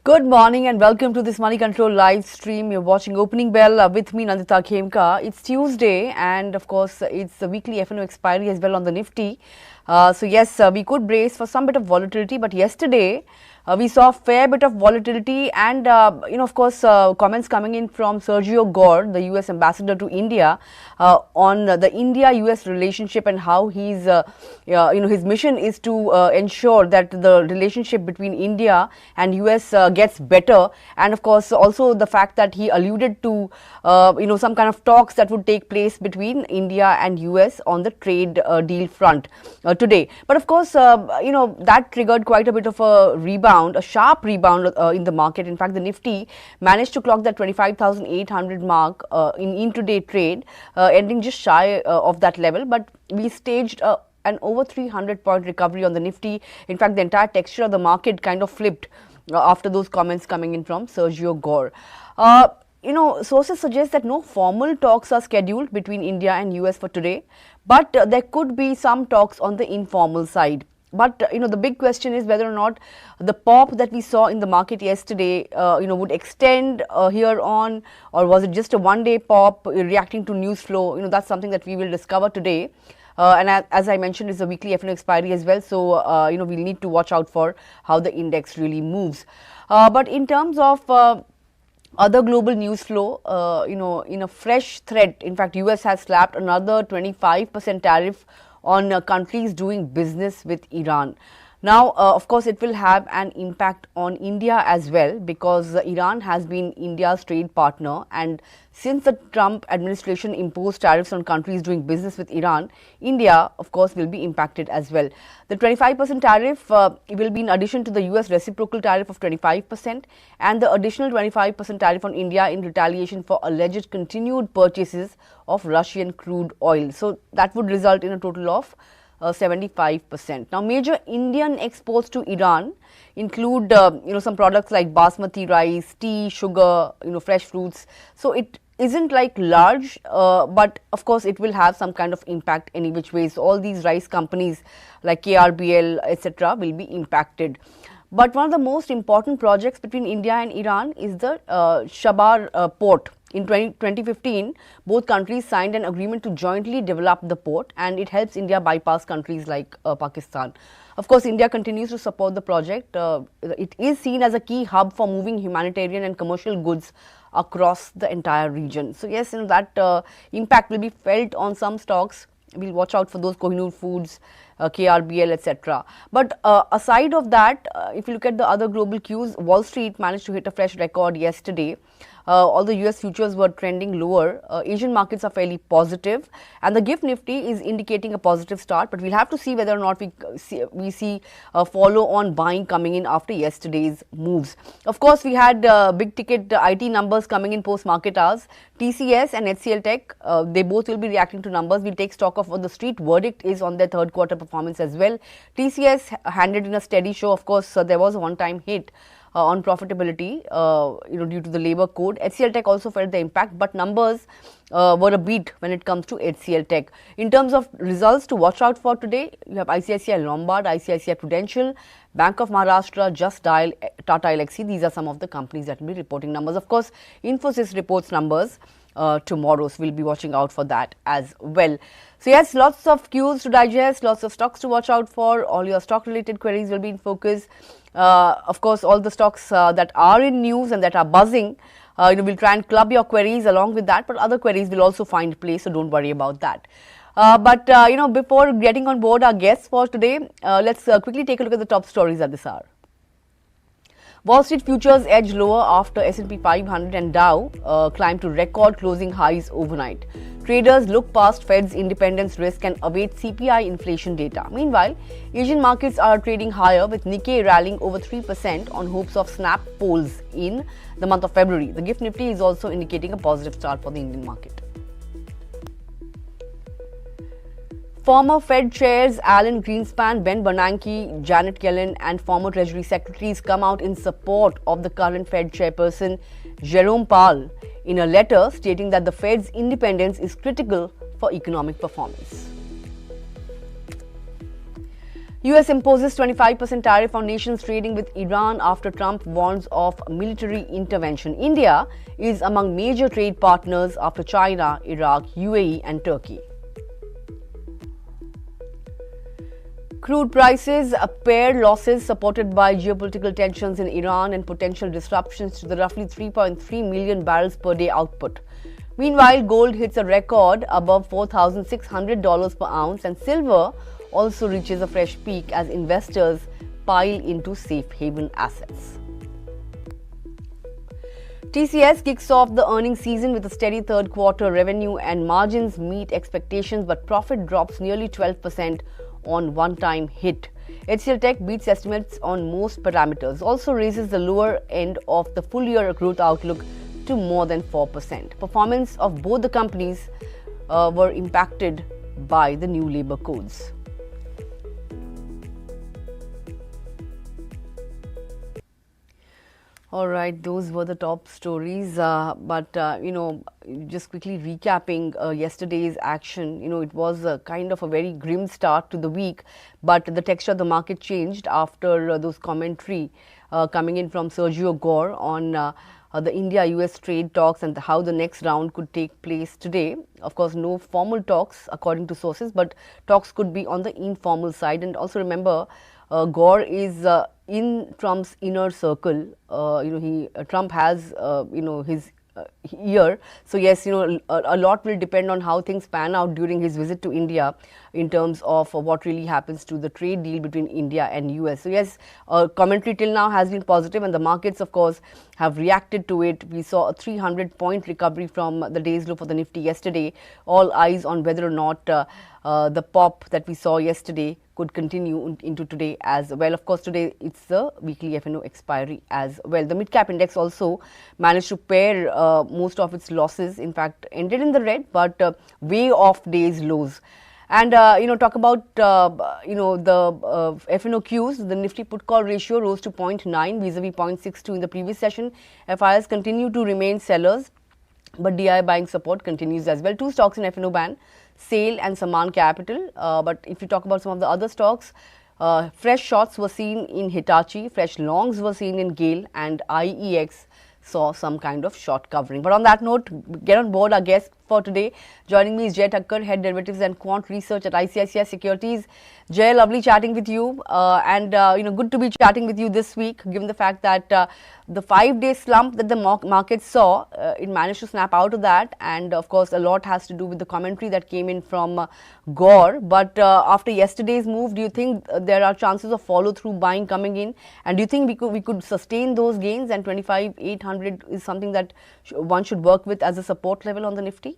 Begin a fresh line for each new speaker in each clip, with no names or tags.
Good morning and welcome to this Money Control live stream. You're watching Opening Bell with me, Nandita Khemka. It's Tuesday and of course it's the weekly F&O expiry as well on the Nifty. We could brace for some bit of volatility, but yesterday we saw a fair bit of volatility and comments coming in from Sergio Gore, the US ambassador to India, on the India-US relationship and how he's his mission is to ensure that the relationship between India and US gets better, and of course also the fact that he alluded to some kind of talks that would take place between India and US on the trade deal front today. But of course that triggered quite a bit of a rebound, a sharp rebound in the market. In fact, the Nifty managed to clock that 25,800 mark in intraday trade, ending just shy of that level, but we staged an over 300-point recovery on the Nifty. In fact, the entire texture of the market kind of flipped after those comments coming in from Sergio Gore. Sources suggest that no formal talks are scheduled between India and US for today, but there could be some talks on the informal side. But the big question is whether or not the pop that we saw in the market yesterday would extend here on, or was it just a one-day pop reacting to news flow? That's something that we will discover today. And as I mentioned, it's a weekly F&O expiry as well, so we'll need to watch out for how the index really moves. But in terms of other global news flow, in a fresh thread, in fact, US has slapped another 25% tariff on countries doing business with Iran. Now, of course, it will have an impact on India as well, because Iran has been India's trade partner, and since the Trump administration imposed tariffs on countries doing business with Iran, India, of course, will be impacted as well. The 25% tariff will be in addition to the US reciprocal tariff of 25% and the additional 25% tariff on India in retaliation for alleged continued purchases of Russian crude oil. So that would result in a total of 75%. Now, major Indian exports to Iran include some products like basmati rice, tea, sugar, fresh fruits. So it isn't like large, but of course it will have some kind of impact any which ways. So all these rice companies like KRBL, etc., will be impacted. But one of the most important projects between India and Iran is the Shabar port. In 2015, both countries signed an agreement to jointly develop the port, and it helps India bypass countries like Pakistan. Of course, India continues to support the project. It is seen as a key hub for moving humanitarian and commercial goods across the entire region. So yes, that impact will be felt on some stocks. We'll watch out for those Kohinoor Foods, KRBL, etc. But aside of that, if you look at the other global cues, Wall Street managed to hit a fresh record yesterday. Although US futures were trending lower, Asian markets are fairly positive, and the GIFT Nifty is indicating a positive start, but we'll have to see whether or not we see follow-on buying coming in after yesterday's moves. Of course, we had big ticket IT numbers coming in post-market hours. TCS and HCL Tech, they both will be reacting to numbers. We'll take stock of what the street verdict is on their third quarter performance as well. TCS handed in a steady show. Of course, there was a one-time hit on profitability, due to the labor code. HCL Tech also felt the impact, but numbers were a beat when it comes to HCL Tech. In terms of results to watch out for today, you have ICICI Lombard, ICICI Prudential, Bank of Maharashtra, Just Dial, Tata Elxsi. These are some of the companies that will be reporting numbers. Of course, Infosys reports numbers tomorrow, so we'll be watching out for that as well. So yes, lots of cues to digest, lots of stocks to watch out for. All your stock related queries will be in focus. Of course, all the stocks that are in news and that are buzzing, we'll try and club your queries along with that, but other queries will also find place, so don't worry about that. Before getting on board our guests for today, let's quickly take a look at the top stories at this hour. Wall Street futures edged lower after S&P 500 and Dow climbed to record closing highs overnight. Traders look past Fed's independence risk and await CPI inflation data. Meanwhile, Asian markets are trading higher, with Nikkei rallying over 3% on hopes of snap polls in the month of February. The GIFT Nifty is also indicating a positive start for the Indian market. Former Fed chairs Alan Greenspan, Ben Bernanke, Janet Yellen and former Treasury secretaries come out in support of the current Fed chairperson Jerome Powell in a letter stating that the Fed's independence is critical for economic performance. US imposes 25% tariff on nations trading with Iran after Trump warns of military intervention. India is among major trade partners after China, Iraq, UAE and Turkey. Crude prices pair losses supported by geopolitical tensions in Iran and potential disruptions to the roughly 3.3 million barrels per day output. Meanwhile, gold hits a record above $4,600 per ounce and silver also reaches a fresh peak as investors pile into safe haven assets. TCS kicks off the earnings season with a steady third quarter revenue and margins meet expectations, but profit drops nearly 12% on one-time hit. HCL Tech beats estimates on most parameters, also raises the lower end of the full-year growth outlook to more than 4%. Performance of both the companies were impacted by the new labour codes. All right, those were the top stories. Just quickly recapping yesterday's action, it was kind of a very grim start to the week, but the texture of the market changed after those commentary coming in from Sergio Gore on the India-US trade talks and how the next round could take place today. Of course, no formal talks according to sources, but talks could be on the informal side. And also remember, Gore is in Trump's inner circle. Trump has his ear. So yes, a lot will depend on how things pan out during his visit to India in terms of what really happens to the trade deal between India and US. So yes, commentary till now has been positive and the markets of course have reacted to it. We saw a 300-point recovery from the day's low for the Nifty yesterday. All eyes on whether or not the pop that we saw yesterday could continue into today as well. Of course, today it's the weekly F&O expiry as well. The Midcap index also managed to pare most of its losses. In fact, ended in the red, but way off day's lows. And talk about the F&O Qs. The Nifty put call ratio rose to 0.9 vis-a-vis 0.62 in the previous session. FIs continue to remain sellers, but DI buying support continues as well. Two stocks in F&O ban, SAIL and Saman Capital. But if you talk about some of the other stocks, fresh shorts were seen in Hitachi, fresh longs were seen in GAIL, and IEX saw some kind of short covering. But on that note, get on board our guest for today. Joining me is Jay Thakkar, Head Derivatives and Quant Research at ICICI Securities. Jay, lovely chatting with you, and good to be chatting with you this week, given the fact that the 5-day slump that the market saw, it managed to snap out of that, and of course a lot has to do with the commentary that came in from Gore. But after yesterday's move, do you think there are chances of follow-through buying coming in, and do you think we could sustain ththose gains, and 25,800 is something that one should work with as a support level on the Nifty?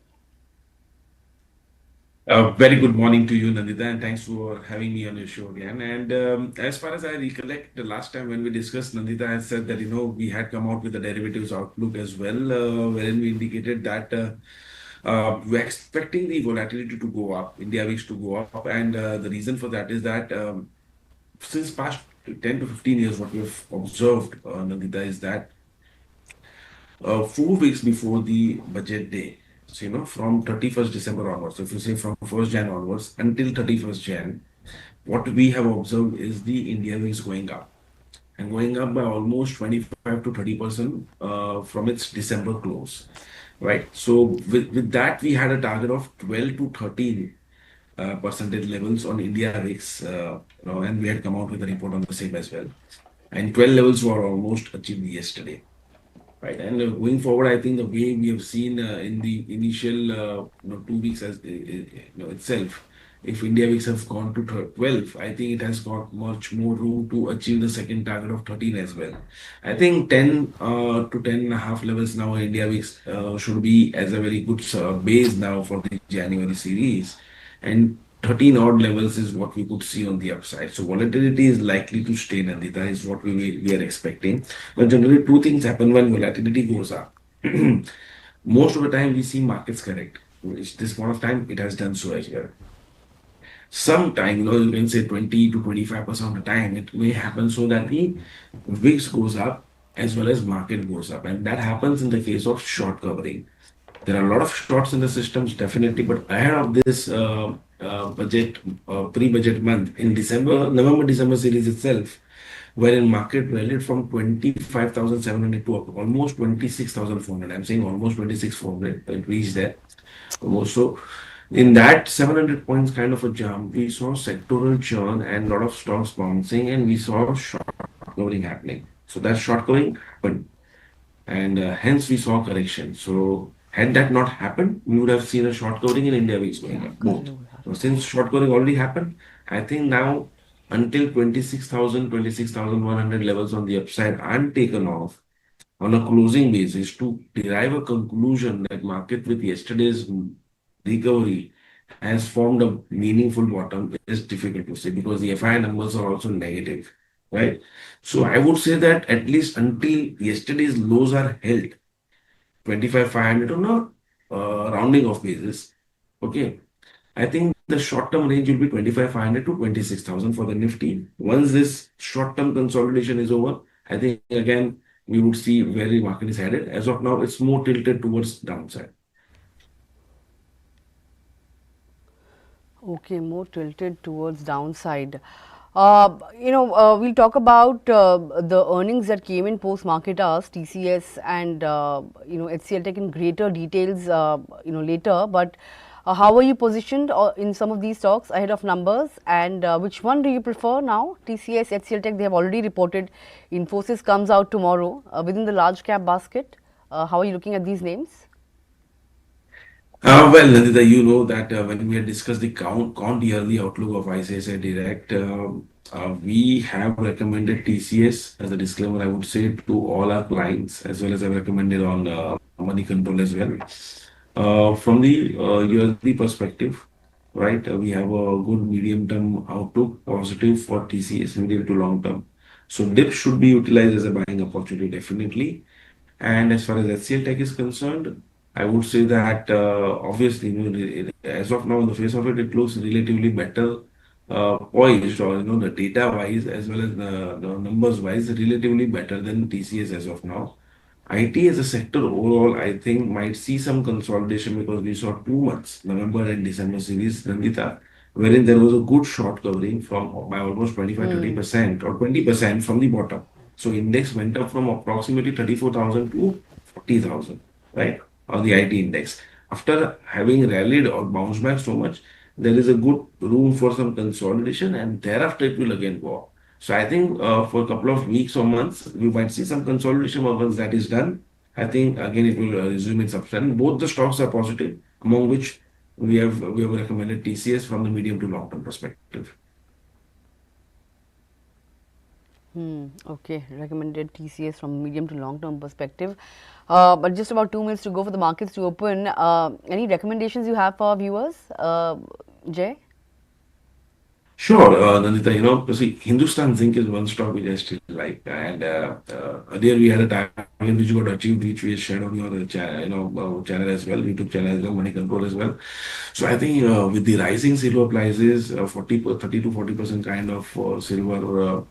Very good morning to you, Nandita, and thanks for having me on your show again. And as far as I recollect, the last time when we discussed, Nandita had said that, we had come out with a derivatives outlook as well, wherein we indicated that we're expecting the volatility to go up, India VIX to go up. And the reason for that is that since past 10 to 15 years, what we've observed, Nandita, is that 4 weeks before the budget day, so, from 31st December onwards, so if you say from 1st Jan onwards until 31st Jan, what we have observed is the India VIX going up and going up by almost 25 to 30% from its December close, right? So with that, we had a target of 12 to 13 percentage levels on India VIX, and we had come out with a report on the same as well. And 12 levels were almost achieved yesterday. Right, and going forward, I think the way we have seen in the initial 2 weeks as itself, if India VIX have gone to 12, I think it has got much more room to achieve the second target of 13 as well. I think 10 to 10.5 levels now India VIX should be as a very good base now for the January series, and 13 odd levels is what we could see on the upside. So volatility is likely to stay, Nandita, is what we are expecting. But generally, two things happen when volatility goes up. Most of the time, we see markets correct. This point of time, it has done so here. Sometime, you can say 20 to 25% of the time, it may happen so that the VIX goes up as well as market goes up. And that happens in the case of short covering. There are a lot of shorts in the systems, definitely, but ahead of this budget, pre-budget month in December, November, December series itself, wherein market rallied from 25,700 to almost 26,400. I'm saying almost 26,400. It reached there almost. So in that 700 points kind of a jump, we saw sectoral churn and a lot of stocks bouncing, and we saw short covering happening. So that short covering happened, and hence we saw correction. So had that not happened, we would have seen a short covering in India which going up both. So since short covering already happened, I think now until 26,000, 26,100 levels on the upside aren't taken off on a closing basis to derive a conclusion that market with yesterday's recovery has formed a meaningful bottom is difficult to say because the FI numbers are also negative, right? So I would say that at least until yesterday's lows are held, 25,500 on a rounding off basis, okay, I think the short-term range will be 25,500 to 26,000 for the Nifty. Once this short-term consolidation is over, I think again we would see where the market is headed. As of now, it's more tilted towards downside.
Okay, more tilted towards downside. We'll talk about the earnings that came in post-market hours, TCS and HCL Tech in greater details, later. But how are you positioned in some of these stocks ahead of numbers, and which one do you prefer now? TCS, HCL Tech, they have already reported. Infosys comes out tomorrow within the large cap basket. How are you looking at these names?
Well, Nandita, you know that when we had discussed the count yearly outlook of ICICI Direct, we have recommended TCS as a disclaimer, I would say, to all our clients, as well as I've recommended on money control as well. From the yearly perspective, right, we have a good medium-term outlook, positive for TCS, medium to long term. So dip should be utilized as a buying opportunity, definitely. And as far as HCL Tech is concerned, I would say that obviously, as of now, on the face of it, it looks relatively better poised, or the data-wise as well as the numbers-wise, relatively better than TCS as of now. IT as a sector overall, I think, might see some consolidation because we saw 2 months, November and December series, Nandita, wherein there was a good short covering from by almost 25 30% or 20% from the bottom. So index went up from approximately 34,000 to 40,000, right, on the IT index. After having rallied or bounced back so much, there is a good room for some consolidation, and thereafter it will again go up. So I think for a couple of weeks or months, we might see some consolidation. But once that is done, I think again it will resume its uptrend. Both the stocks are positive, among which we have recommended TCS from the medium to long term perspective.
Okay, recommended TCS from medium to long term perspective. But just about 2 minutes to go for the markets to open. Any recommendations you have for our viewers, Jay?
Sure, Nandita, see, Hindustan Zinc is one stock which I still like, and earlier we had a target which got achieved, which we shared on your channel as well, YouTube channel as well, Money Control as well. So I think with the rising silver prices, 30 to 40% kind of silver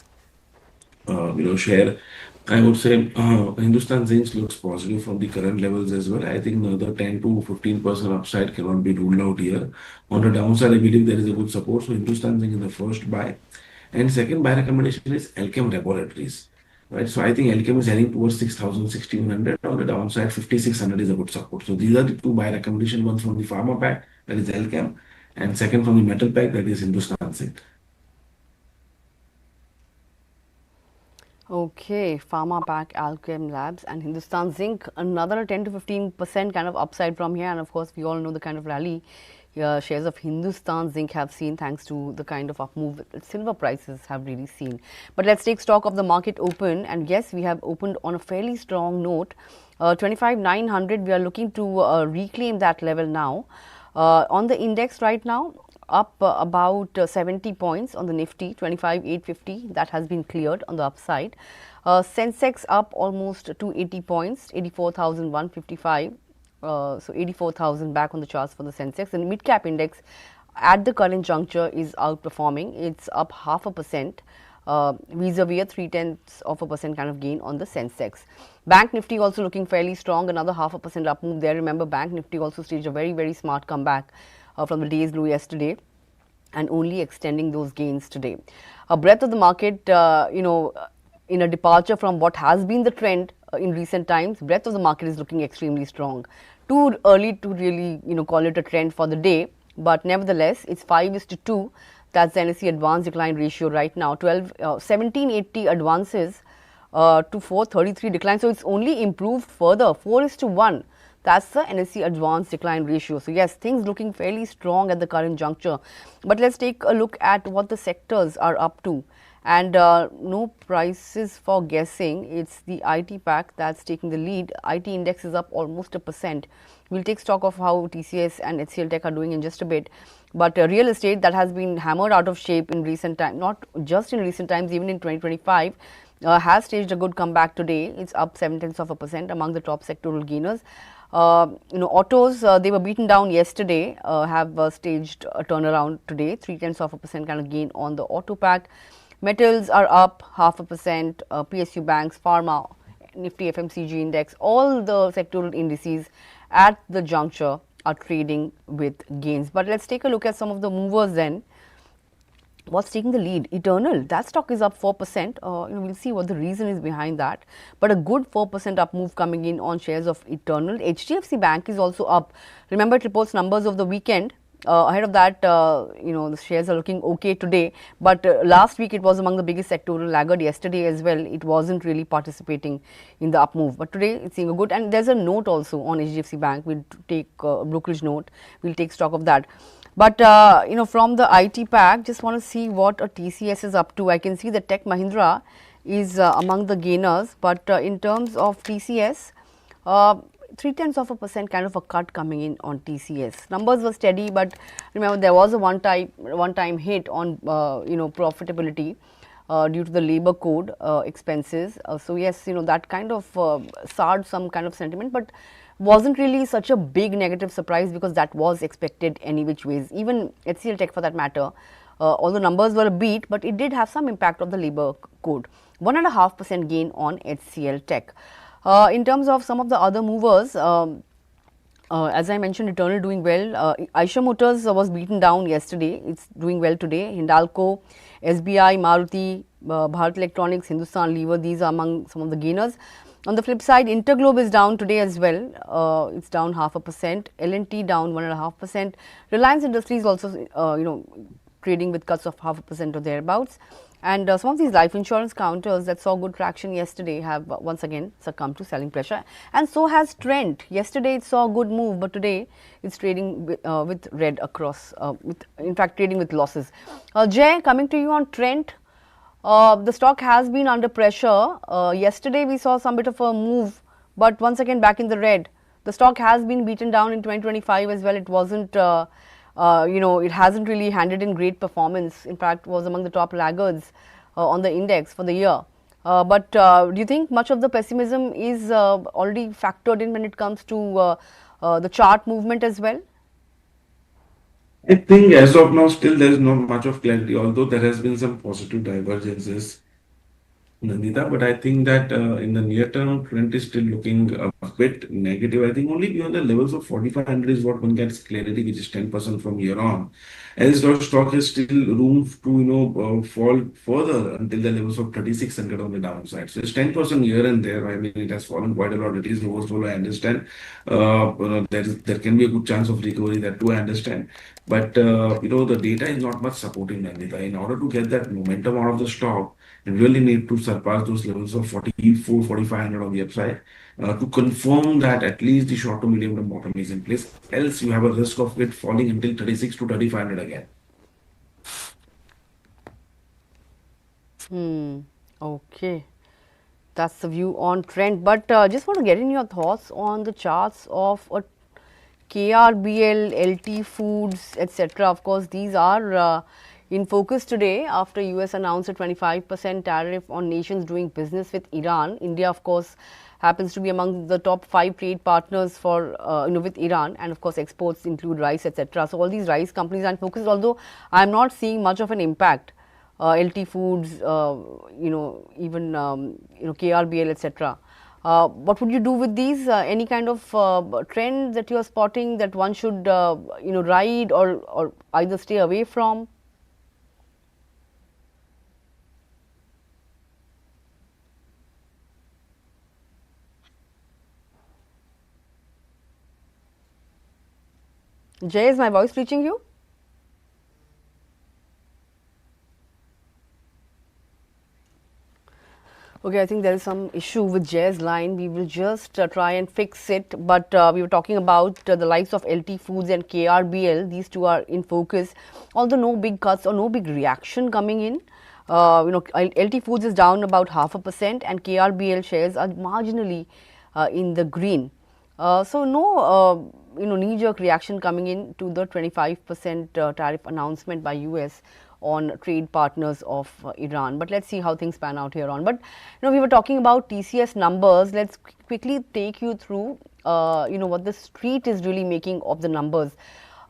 share. I would say Hindustan Zinc looks positive from the current levels as well. I think another 10 to 15% upside cannot be ruled out here. On the downside, I believe there is a good support. So Hindustan Zinc is the first buy. And second buy recommendation is Alchem Laboratories. Right. So I think Alchem is heading towards 6,000, 6,100. On the downside, 5,600 is a good support. So these are the two buy recommendation. One from the pharma pack, that is Alchem, and second from the metal pack, that is Hindustan Zinc.
Okay, Pharma Pack, Alchem Labs, and Hindustan Zinc. Another 10 to 15% kind of upside from here, and of course, we all know the kind of rally shares of Hindustan Zinc have seen thanks to the kind of up move that silver prices have really seen. But let's take stock of the market open, and yes, we have opened on a fairly strong note. 25,900. We are looking to reclaim that level now. On the index right now, up about 70 points on the Nifty, 25,850. That has been cleared on the upside. Sensex up almost 280 points, 84,155. So 84,000 back on the charts for the Sensex. And Midcap index at the current juncture is outperforming. It's up 0.5%. Vis-a-vis a 0.3% kind of gain on the Sensex. Bank Nifty also looking fairly strong, another 0.5% up move there. Remember, Bank Nifty also staged a very, very smart comeback from the day's low yesterday. and only extending those gains today. A breadth of the market, in a departure from what has been the trend in recent times, breadth of the market is looking extremely strong. Too early to really, call it a trend for the day, but nevertheless, it's 5:2. That's the NSE advance decline ratio right now. 1780 advances to 433 decline. So it's only improved further, 4:1. That's the NSE advanced decline ratio. So yes, things looking fairly strong at the current juncture. But let's take a look at what the sectors are up to. And no prices for guessing. It's the IT pack that's taking the lead. IT index is up almost 1%. We'll take stock of how TCS and HCL Tech are doing in just a bit. But real estate that has been hammered out of shape in recent time, not just in recent times, even in 2025, has staged a good comeback today. It's up 0.7% among the top sectoral gainers. Autos, they were beaten down yesterday, have staged a turnaround today, 0.3% kind of gain on the auto pack. Metals are up 0.5%, PSU banks, pharma, Nifty FMCG index, all the sectoral indices at the juncture are trading with gains. But let's take a look at some of the movers then. What's taking the lead? Eternal, that stock is up 4%. We'll see what the reason is behind that. But a good 4% up move coming in on shares of Eternal. HDFC Bank is also up. Remember, it reports numbers of the weekend. Ahead of that, the shares are looking okay today. But last week, it was among the biggest sectoral laggard. Yesterday as well, it wasn't really participating in the up move. But today, it's seeing a good. And there's a note also on HDFC Bank. We'll take a brokerage note. We'll take stock of that. But, from the IT pack, just want to see what a TCS is up to. I can see that Tech Mahindra is among the gainers. But in terms of TCS, 0.3% kind of a cut coming in on TCS. Numbers were steady, but remember there was a one-time hit on, profitability due to the labor code expenses. So yes, that kind of soured some kind of sentiment, but wasn't really such a big negative surprise because that was expected any which ways. Even HCL Tech for that matter, although numbers were a beat, but it did have some impact of the labor code. 1.5% gain on HCL Tech. In terms of some of the other movers, as I mentioned, Eternal doing well. Eicher Motors was beaten down yesterday. It's doing well today. Hindalco, SBI, Maruti, Bharat Electronics, Hindustan Lever, these are among some of the gainers. On the flip side, Interglobe is down today as well. It's down 0.5%. L&T down 1.5%. Reliance Industries also, trading with cuts of 0.5% or thereabouts. And some of these life insurance counters that saw good traction yesterday have once again succumbed to selling pressure. And so has Trent. Yesterday it saw a good move, but today it's trading with red across, in fact trading with losses. Jay, coming to you on Trent. The stock has been under pressure. Yesterday we saw some bit of a move, but once again back in the red. The stock has been beaten down in 2025 as well. It wasn't, it hasn't really handed in great performance. In fact, was among the top laggards on the index for the year. But do you think much of the pessimism is already factored in when it comes to the chart movement as well?
I think as of now, still there is not much of clarity, although there has been some positive divergences, Nandita, but I think that in the near term, trend is still looking a bit negative. I think only beyond the levels of 4,500 is what one gets clarity, which is 10% from here on. As the stock has still room to fall further until the levels of 3,600 on the downside. So it's 10% here and there. I mean, it has fallen quite a lot. It is reversible, I understand. There can be a good chance of recovery, that too I understand. But the data is not much supporting Nandita. In order to get that momentum out of the stock, you really need to surpass those levels of 44, 4,500 on the upside to confirm that at least the short to medium term bottom is in place. Else, you have a risk of it falling until 36 to 3,500 again.
Okay. That's the view on trend. But just want to get in your thoughts on the charts of a KRBL, LT Foods, etc. Of course, these are in focus today after US announced a 25% tariff on nations doing business with Iran. India, of course, happens to be among the top 5 trade partners for with Iran, and of course exports include rice, etc. So all these rice companies are in focus, although I am not seeing much of an impact. LT Foods, even KRBL, etc. What would you do with these? Any kind of trend that you are spotting that one should ride or either stay away from? Jay, is my voice reaching you? Okay, I think there is some issue with Jay's line. We will just try and fix it. But we were talking about the likes of LT Foods and KRBL. These two are in focus. Although no big cuts or no big reaction coming in. LT Foods is down about 0.5% and KRBL shares are marginally in the green. So no, knee-jerk reaction coming in to the 25% tariff announcement by US on trade partners of Iran. But let's see how things pan out here on. But we were talking about TCS numbers. Let's quickly take you through what the street is really making of the numbers.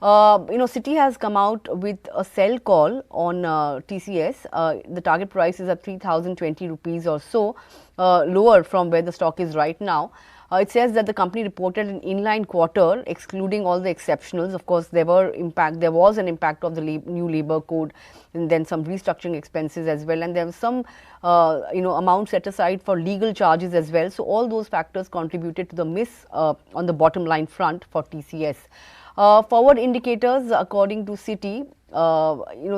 Citi has come out with a sell call on TCS. The target price is at 3,020 rupees or so, lower from where the stock is right now. It says that the company reported an inline quarter, excluding all the exceptionals. Of course, there was an impact of the new labor code, and then some restructuring expenses as well, and there was some amount set aside for legal charges as well. So all those factors contributed to the miss on the bottom line front for TCS. Forward indicators, according to Citi,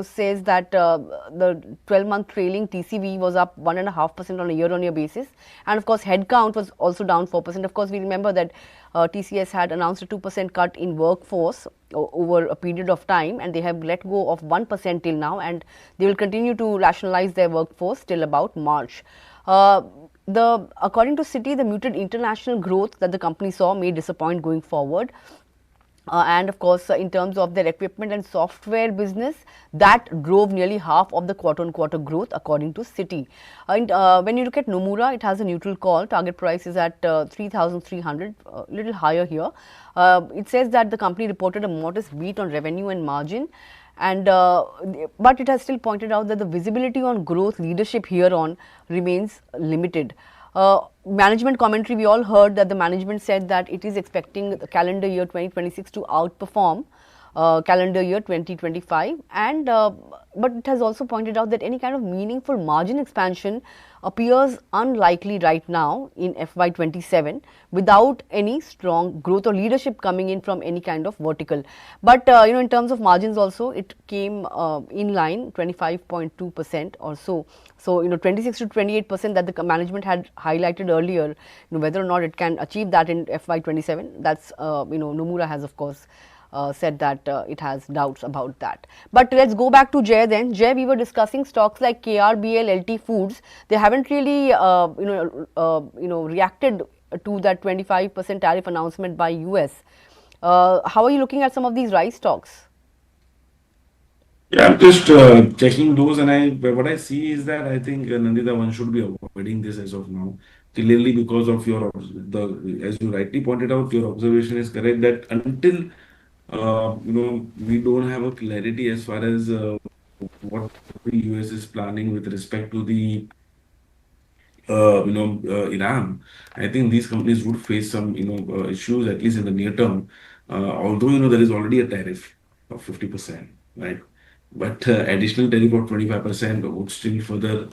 says that the 12-month trailing TCV was up 1.5% on a year-on-year basis, and of course, headcount was also down 4%. Of course, we remember that TCS had announced a 2% cut in workforce over a period of time, and they have let go of 1% till now, and they will continue to rationalize their workforce till about March. According to Citi, the muted international growth that the company saw may disappoint going forward. And of course, in terms of their equipment and software business, that drove nearly half of the quarter-on-quarter growth, according to Citi. When you look at Nomura, it has a neutral call. Target price is at 3,300, a little higher here. It says that the company reported a modest beat on revenue and margin. But it has still pointed out that the visibility on growth leadership here on remains limited. Management commentary, we all heard that the management said that it is expecting the calendar year 2026 to outperform calendar year 2025, and but it has also pointed out that any kind of meaningful margin expansion appears unlikely right now in FY27 without any strong growth or leadership coming in from any kind of vertical. But in terms of margins also, it came in line 25.2% or so. So 26 to 28% that the management had highlighted earlier, whether or not it can achieve that in FY27, that's Nomura has of course said that it has doubts about that. But let's go back to Jay then. Jay, we were discussing stocks like KRBL, LT Foods. They haven't really reacted to that 25% tariff announcement by US. How are you looking at some of these rice stocks?
Yeah, I'm just checking those, and what I see is that I think Nandita, one should be avoiding this as of now. Clearly, because of as you rightly pointed out, your observation is correct that until we don't have a clarity as far as what the US is planning with respect to the Iran. I think these companies would face some issues at least in the near term. Although there is already a tariff of 50%, right? But additional tariff of 25% would still further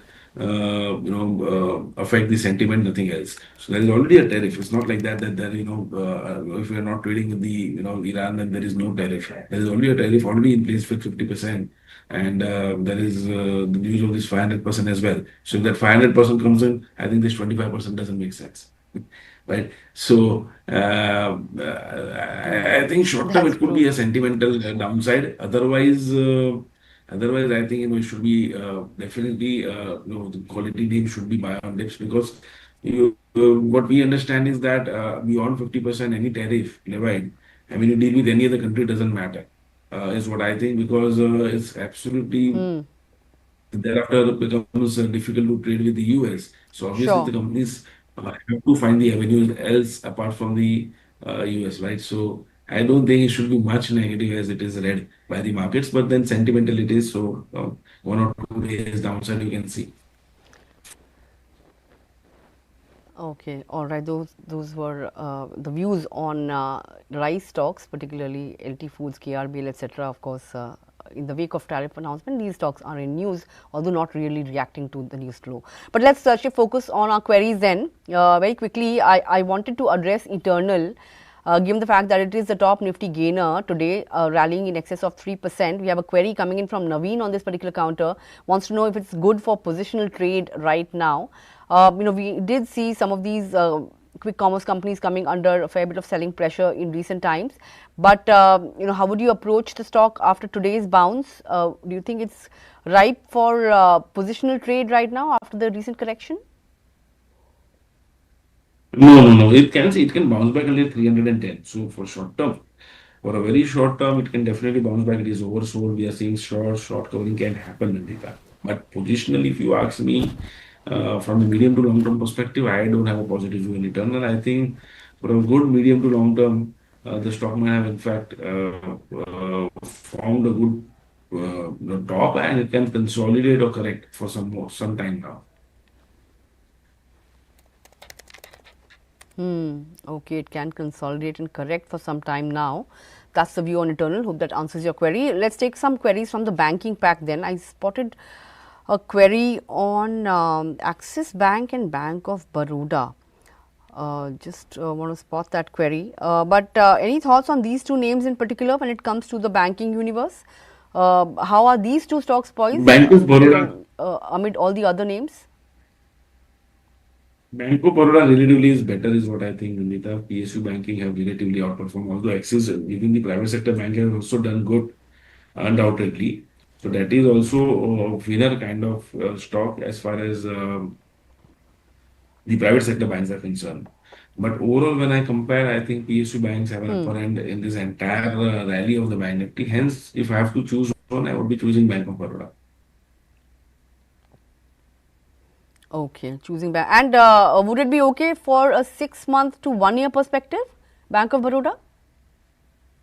affect the sentiment, nothing else. So there is already a tariff. It's not like that there, if we are not trading with the Iran, then there is no tariff. There is only a tariff already in place with 50%, and there is the news of this 500% as well. So if that 500% comes in, I think this 25% doesn't make sense. Right. So I think short term it could be a sentimental downside. Otherwise, I think it should be definitely the quality name should be buy on dips, because what we understand is that beyond 50% any tariff levied, I mean you deal with any other country, doesn't matter, is what I think, because it's absolutely thereafter it becomes difficult to trade with the US. So obviously the companies have to find the avenues else apart from the US, right? So I don't think it should be much negative as it is read by the markets, but then sentimental it is. So 1 or 2 days downside you can see.
Okay, all right. Those were the views on rice stocks, particularly LT Foods, KRBL, etc. Of course, in the wake of tariff announcement, these stocks are in news, although not really reacting to the news flow. But let's shift focus on our queries then. Very quickly, I wanted to address Eternal. given the fact that it is the top Nifty gainer today, rallying in excess of 3%. We have a query coming in from Naveen on this particular counter, wants to know if it's good for positional trade right now. We did see some of these quick commerce companies coming under a fair bit of selling pressure in recent times. But, how would you approach the stock after today's bounce? Do you think it's ripe for positional trade right now after the recent correction?
No. It can bounce back until 310. So for short term, for a very short term, it can definitely bounce back. It is oversold. We are seeing short covering can happen, Nandita. But positionally, if you ask me, from a medium to long term perspective, I don't have a positive view in return. And I think for a good medium to long term, the stock might have in fact found a good top, and it can consolidate or correct for some time now.
Okay, it can consolidate and correct for some time now. That's the view on Eternal. Hope that answers your query. Let's take some queries from the banking pack then. I spotted a query on Axis Bank and Bank of Baroda. Just want to spot that query. But any thoughts on these two names in particular when it comes to the banking universe? How are these two stocks poised
Bank of Baroda.
amid all the other names?
Bank of Baroda relatively is better, is what I think, Nandita. PSU banking have relatively outperformed, although Axis, even the private sector bank, has also done good, undoubtedly. So that is also a winner kind of stock as far as the private sector banks are concerned. But overall, when I compare, I think PSU banks have an upper end in this entire rally of the Bank Nifty. Hence, if I have to choose one, I would be choosing Bank of Baroda.
Okay, choosing bank. And would it be okay for a 6-month to 1-year perspective, Bank of Baroda?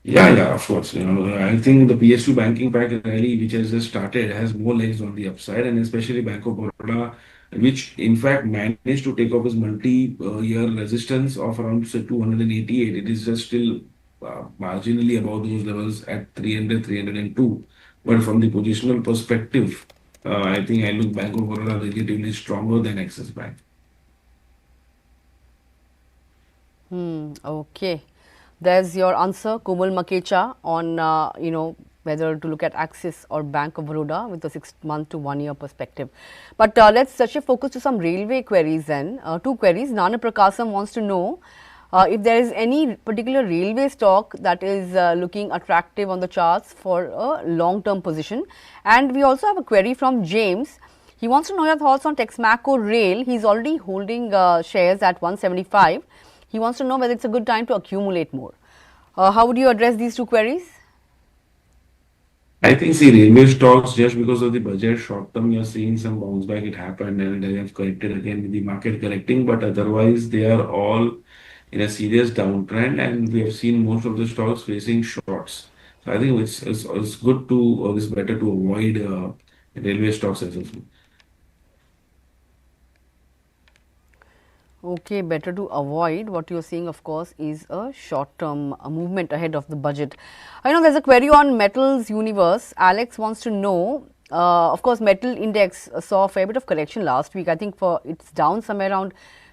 Yeah, of course. I think the PSU banking pack rally, which has just started, has more legs on the upside, and especially Bank of Baroda, which in fact managed to take off its multi-year resistance of around say 288. It is just still marginally above those levels at 300, 302. But from the positional perspective, I think I look Bank of Baroda relatively stronger than Axis Bank.
Okay. There's your answer, Komal Makecha, on whether to look at Axis or Bank of Baroda with a 6-month to 1-year perspective. But let's shift focus to some railway queries then. Two queries. Nana Prakasam wants to know if there is any particular railway stock that is looking attractive on the charts for a long-term position. And we also have a query from James. He wants to know your thoughts on Texmaco Rail. He's already holding shares at 175. He wants to know whether it's a good time to accumulate more. How would you address these two queries?
I think, see, railway stocks, just because of the budget, short term, you're seeing some bounce back. It happened and they have corrected again with the market correcting, but otherwise, they are all in a serious downtrend, and we have seen most of the stocks facing shorts. So I think it's good to, or it's better to avoid railway stocks as well.
Okay, better to avoid. What you're seeing, of course, is a short-term movement ahead of the budget. I know there's a query on metals universe. Alex wants to know, of course, metal index saw a fair bit of correction last week. I think it's down somewhere around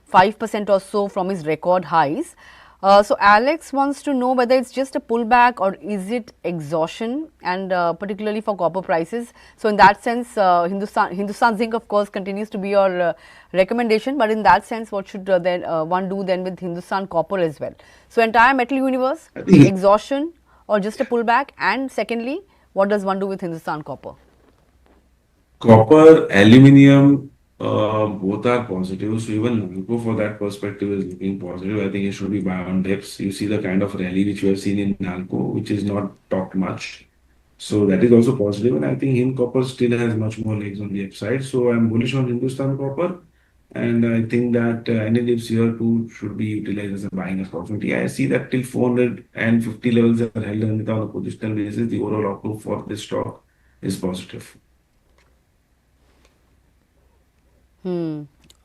5% or so from its record highs. So Alex wants to know whether it's just a pullback or is it exhaustion, and particularly for copper prices. So in that sense, Hindustan Zinc, of course, continues to be your recommendation. But in that sense, what should one do then with Hindustan Copper as well? So entire metal universe, exhaustion or just a pullback? And secondly, what does one do with Hindustan Copper?
Copper, aluminium, both are positive. So even Nalco for that perspective is looking positive. I think it should be buy on dips. You see the kind of rally which we have seen in Nalco, which is not talked much. So that is also positive. And I think Hind Copper still has much more legs on the upside. So I'm bullish on Hindustan Copper. And I think that any dips here too should be utilized as a buying opportunity. I see that till 450 levels are held on the positional basis. The overall outlook for this stock is positive.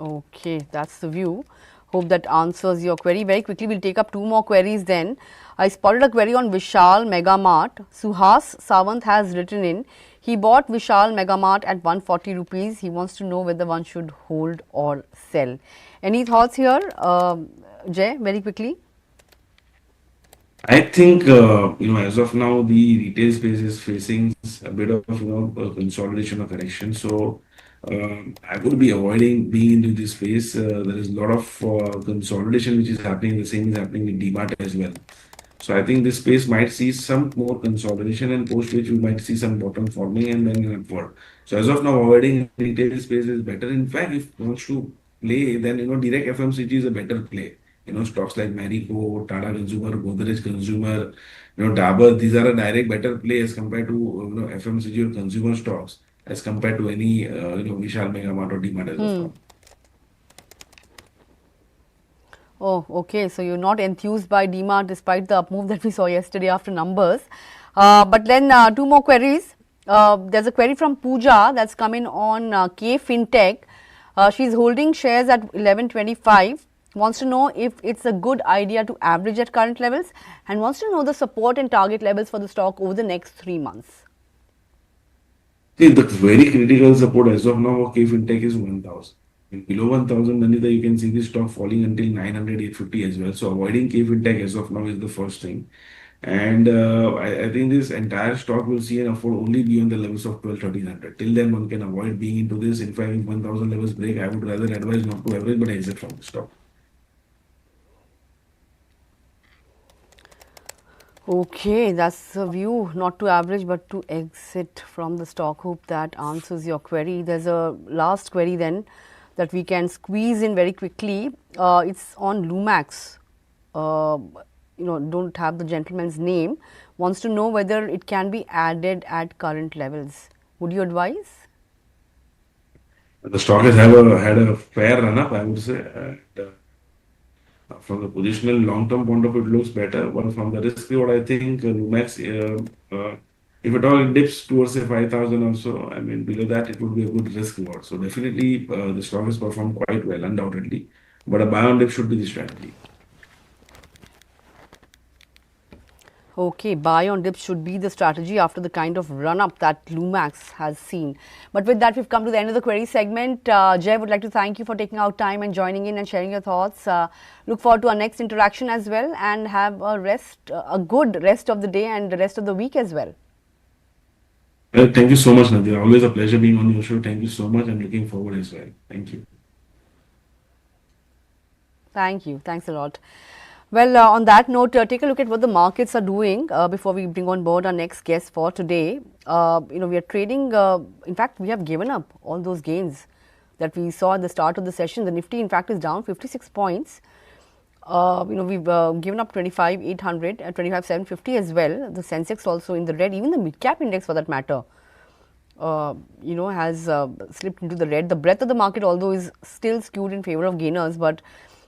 Okay, that's the view. Hope that answers your query. Very quickly, we'll take up two more queries then. I spotted a query on Vishal Mega Mart. Suhas Sawant has written in. He bought Vishal Mega Mart at 140 rupees. He wants to know whether one should hold or sell. Any thoughts here, Jay, very quickly?
I think, as of now, the retail space is facing a bit of, a consolidation or correction. So, I would be avoiding being into this space. There is a lot of consolidation which is happening. The same is happening with DMart as well. So, I think this space might see some more consolidation, and post which we might see some bottom forming and then an upward. So, as of now, avoiding retail space is better. In fact, if one wants to play, then, direct FMCG is a better play. Stocks like Marico, Tata Consumer, Godrej Consumer, Dabur, these are a direct better play as compared to, FMCG or consumer stocks as compared to any, Vishal Mega Mart or DMart as of now.
Oh, okay. So you're not enthused by DMart despite the up move that we saw yesterday after numbers. But then two more queries. There's a query from Pooja that's come in on K Fintech. She's holding shares at 1125. Wants to know if it's a good idea to average at current levels and wants to know the support and target levels for the stock over the next 3 months.
See, the very critical support as of now for K Fintech is 1000. Below 1000, Nandita, you can see the stock falling until 900, 850 as well. So, avoiding K Fintech as of now is the first thing. And I think this entire stock will see an upward only beyond the levels of 12, 1300. Till then, one can avoid being into this. In fact, if 1000 levels break, I would rather advise not to average but exit from the stock.
Okay, that's the view, not to average but to exit from the stock. Hope that answers your query. There's a last query then that we can squeeze in very quickly. It's on Lumax. Don't have the gentleman's name. Wants to know whether it can be added at current levels. Would you advise?
The stock has had a fair run up, I would say. And, from the positional long-term point of view, it looks better. But from the risk reward, I think Lumax, if at all it dips towards say 5,000 or so, I mean below that it would be a good risk reward. So definitely the stock has performed quite well, undoubtedly. But a buy on dip should be the strategy.
Okay, buy on dips should be the strategy after the kind of run up that Lumax has seen. But with that, we've come to the end of the query segment. Jay, would like to thank you for taking out time and joining in and sharing your thoughts. Look forward to our next interaction as well, and have a good rest of the day and the rest of the week as well.
Thank you so much, Nandita. Always a pleasure being on your show. Thank you so much. I'm looking forward as well. Thank you.
Thank you. Thanks a lot. Well, on that note, take a look at what the markets are doing before we bring on board our next guest for today. We are trading, in fact, we have given up all those gains that we saw at the start of the session. The Nifty, in fact, is down 56 points. We've given up 25,800 and 25,750 as well. The Sensex also in the red, even the Midcap index for that matter, has slipped into the red. The breadth of the market, although, is still skewed in favor of gainers, but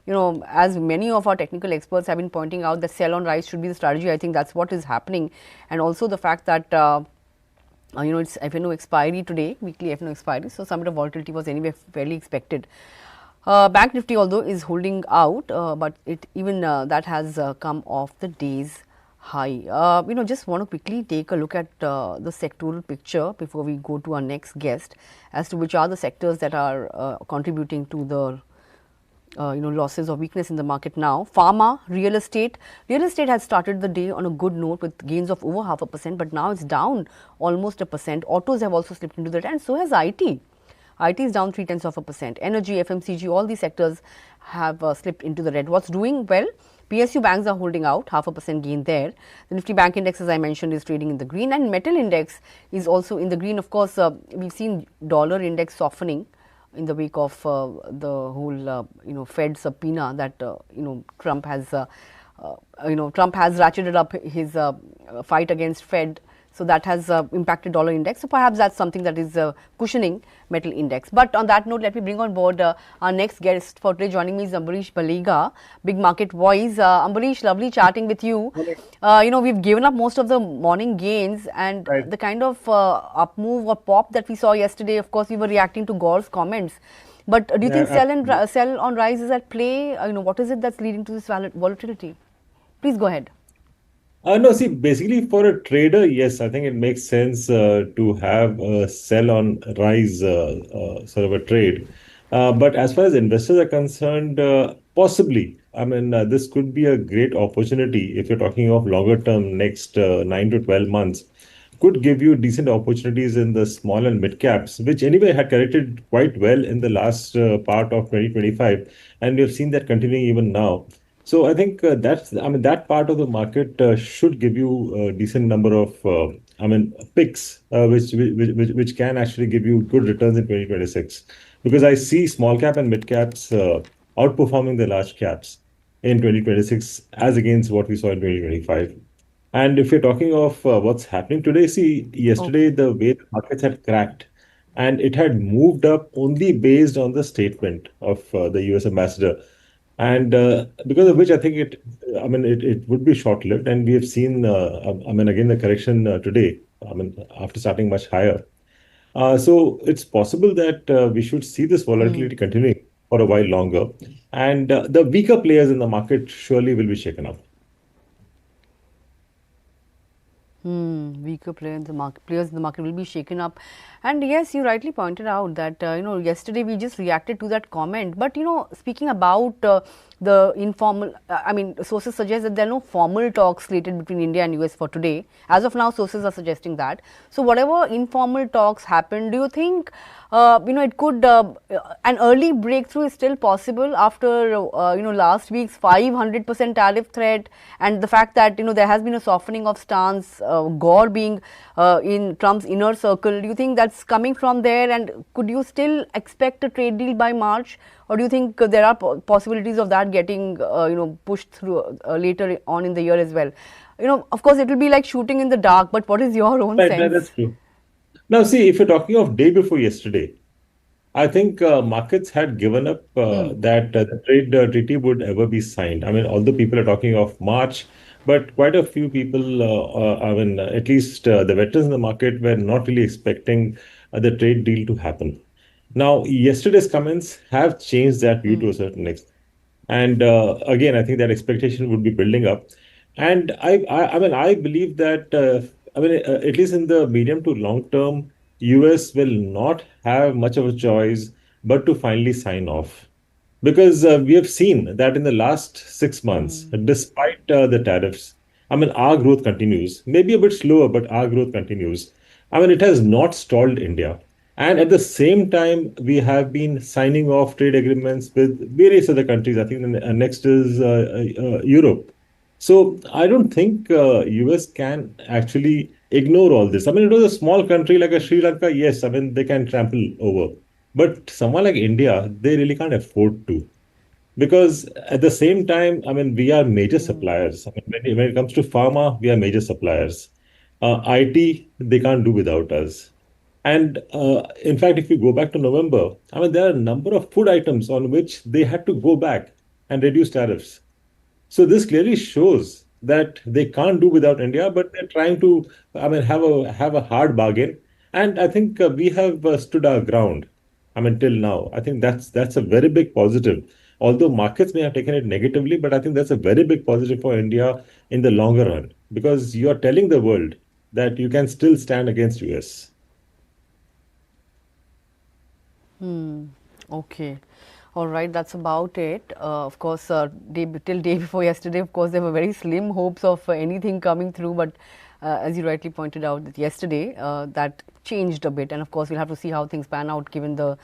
as many of our technical experts have been pointing out, that sell on rise should be the strategy. I think that's what is happening. And also the fact that, it's FNO expiry today, weekly FNO expiry. So some bit of volatility was anyway fairly expected. Bank Nifty, although, is holding out, but that has come off the day's high. Just want to quickly take a look at the sectoral picture before we go to our next guest as to which are the sectors that are contributing to the losses or weakness in the market now. Pharma, real estate. Real estate has started the day on a good note with gains of over 0.5%, but now it's down almost 1%. Autos have also slipped into that, and so has IT. IT is down 0.3%. Energy, FMCG, all these sectors have slipped into the red. What's doing well? PSU banks are holding out, 0.5% gain there. The Nifty Bank Index, as I mentioned, is trading in the green, and Metal Index is also in the green. Of course, we've seen dollar index softening in the wake of the whole, Fed subpoena that, Trump has ratcheted up his fight against Fed. So that has impacted dollar index. So perhaps that's something that is cushioning metal index. But on that note, let me bring on board our next guest for today. Joining me is Ambareesh Baliga, Big Market Voice. Ambareesh, lovely chatting with you. We've given up most of the morning gains, and the kind of up move or pop that we saw yesterday, of course, we were reacting to Gore's comments. But do you think sell on rise is at play? What is it that's leading to this volatility? Please go ahead.
No, see, basically for a trader, yes, I think it makes sense to have a sell on rise sort of a trade. But as far as investors are concerned, Possibly. I mean, this could be a great opportunity if you're talking of longer term, next 9 to 12 months. Could give you decent opportunities in the small and mid caps, which anyway had corrected quite well in the last part of 2025, and we've seen that continuing even now. So I think I mean, that part of the market should give you a decent number of, I mean, picks, which can actually give you good returns in 2026. Because I see small cap and mid caps outperforming the large caps in 2026 as against what we saw in 2025. And if you're talking of what's happening today, see, yesterday
Okay.
the way the markets had cracked and it had moved up only based on the statement of the US ambassador. And because of which I think I mean, it would be short-lived. And we have seen, I mean, again, the correction today, I mean, after starting much higher. So it's possible that we should see this
Hmm.
volatility continuing for a while longer, and the weaker players in the market surely will be shaken up.
Weaker players in the market will be shaken up, and yes, you rightly pointed out that yesterday we just reacted to that comment. But speaking about the informal, I mean, sources suggest that there are no formal talks slated between India and US for today. As of now, sources are suggesting that. So whatever informal talks happen, do you think? It could an early breakthrough is still possible after last week's 500% tariff threat and the fact that there has been a softening of stance, Gore being in Trump's inner circle. Do you think that's coming from there, and could you still expect a trade deal by March, or do you think there are possibilities of that getting pushed through later on in the year as well? Of course, it will be like shooting in the dark, but what is your own
Right,
sense?
that's true. Now, see, if you're talking of day before yesterday, I think markets had given up
Hmm.
that the trade treaty would ever be signed. I mean, although people are talking of March, but quite a few people, I mean, at least the veterans in the market were not really expecting the trade deal to happen. Now, yesterday's comments have changed that view to a certain extent. And again, I think that expectation would be building up. And I mean, I believe that, I mean, at least in the medium to long term, US will not have much of a choice but to finally sign off. Because we have seen that in the last 6 months, despite the tariffs, I mean, our growth continues, maybe a bit slower, but our growth continues. I mean, it has not stalled India. And at the same time, we have been signing off trade agreements with various other countries. I think the next is Europe. So I don't think US can actually ignore all this. I mean, it was a small country like a Sri Lanka. Yes, I mean, they can trample over. But someone like India, they really can't afford to. Because at the same time, I mean, we are major suppliers. I mean, when it comes to pharma, we are major suppliers. IT, they can't do without us. And in fact, if you go back to November, I mean, there are a number of food items on which they had to go back and reduce tariffs. So this clearly shows that they can't do without India, but they're trying to, I mean, have a hard bargain. And I think we have stood our ground. I mean, till now, I think that's a very big positive. Although markets may have taken it negatively, but I think that's a very big positive for India in the longer run because you are telling the world that you can still stand against US.
Okay. All right, that's about it. Of course, till day before yesterday, of course, there were very slim hopes of anything coming through. But as you rightly pointed out, that yesterday that changed a bit. And of course, we'll have to see how things pan out given the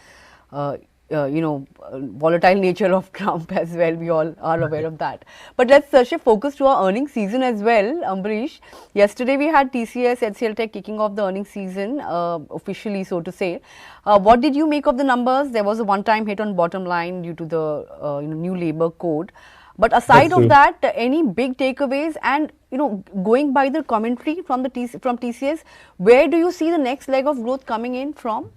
uh, volatile nature of Trump as well. We all are aware of that. But let's shift focus to our earnings season as well, Ambareesh. Yesterday we had TCS, HCL Tech kicking off the earnings season officially, so to say. What did you make of the numbers? There was a one-time hit on bottom line due to the new labor code. But aside
That's
of
true.
that, any big takeaways? And going by the commentary from from TCS, where do you see the next leg of growth coming in from?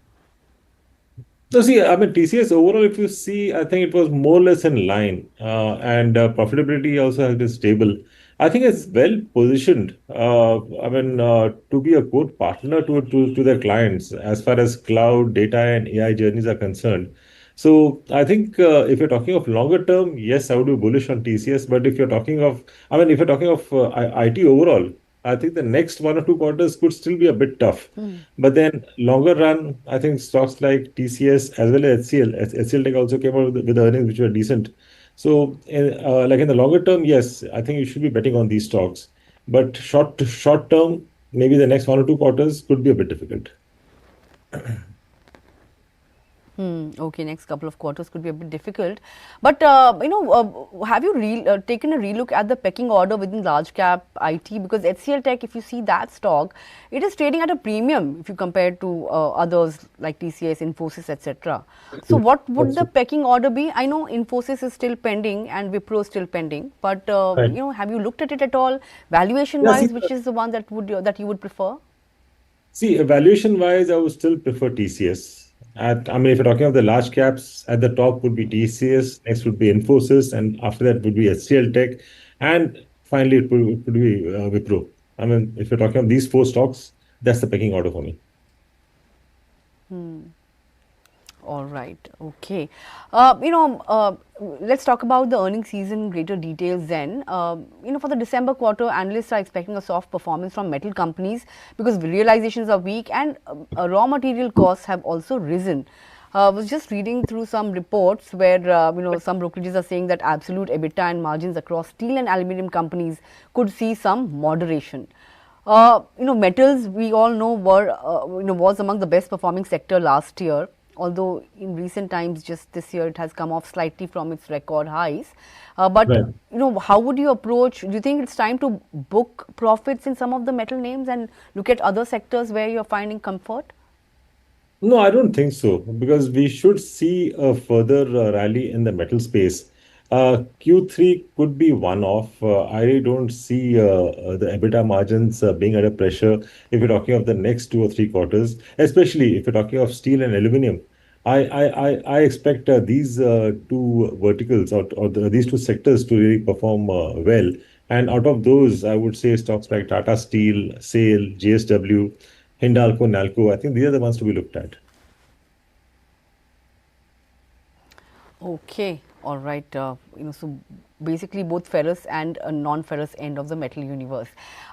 So see, I mean, TCS overall, if you see, I think it was more or less in line, and profitability also has been stable. I think it's well positioned. I mean, to be a good partner to their clients as far as cloud, data, and AI journeys are concerned. So I think if you're talking of longer term, yes, I would be bullish on TCS. But if you're talking of, I mean, if you're talking of IT overall, I think the next 1 or 2 quarters could still be a bit tough. But then longer run, I think stocks like TCS as well as HCL Tech also came out with earnings which were decent. So, like in the longer term, yes, I think you should be betting on these stocks. But short term, maybe the next 1 or 2 quarters could be a bit difficult.
Okay, next couple of quarters could be a bit difficult. But, have you taken a relook at the pecking order within large cap IT? Because HCL Tech, if you see that stock, it is trading at a premium if you compare to others like TCS, Infosys, etc. So, what would the pecking order be? I know Infosys is still pending and Wipro is still pending, but
Right.
have you looked at it at all, valuation
Yeah,
wise, which is the one that you would prefer?
evaluation wise, I would still prefer TCS. I mean, if you're talking of the large caps, at the top would be TCS, next would be Infosys, and after that would be HCL Tech, and finally it would be Wipro. I mean, if you're talking of these four stocks, that's the pecking order for me.
All right. Okay. Let's talk about the earnings season in greater details then. For the December quarter, analysts are expecting a soft performance from metal companies because realizations are weak and raw material costs have also risen. I was just reading through some reports where, some brokerages are saying that absolute EBITDA and margins across steel and aluminum companies could see some moderation. Metals we all know was among the best performing sector last year. Although in recent times, just this year, it has come off slightly from its record highs. But
Right.
how would you approach? Do you think it's time to book profits in some of the metal names and look at other sectors where you're finding comfort?
No, I don't think so, because we should see a further rally in the metal space. Q3 could be one off. I really don't see the EBITDA margins being under pressure if you're talking of the next 2 or 3 quarters, especially if you're talking of steel and aluminum. I expect these two verticals or these two sectors to really perform well. And out of those, I would say stocks like Tata Steel, SAIL, JSW, Hindalco, Nalco, I think these are the ones to be looked at.
Okay, all right. So basically both ferrous and a non-ferrous end of the metal universe.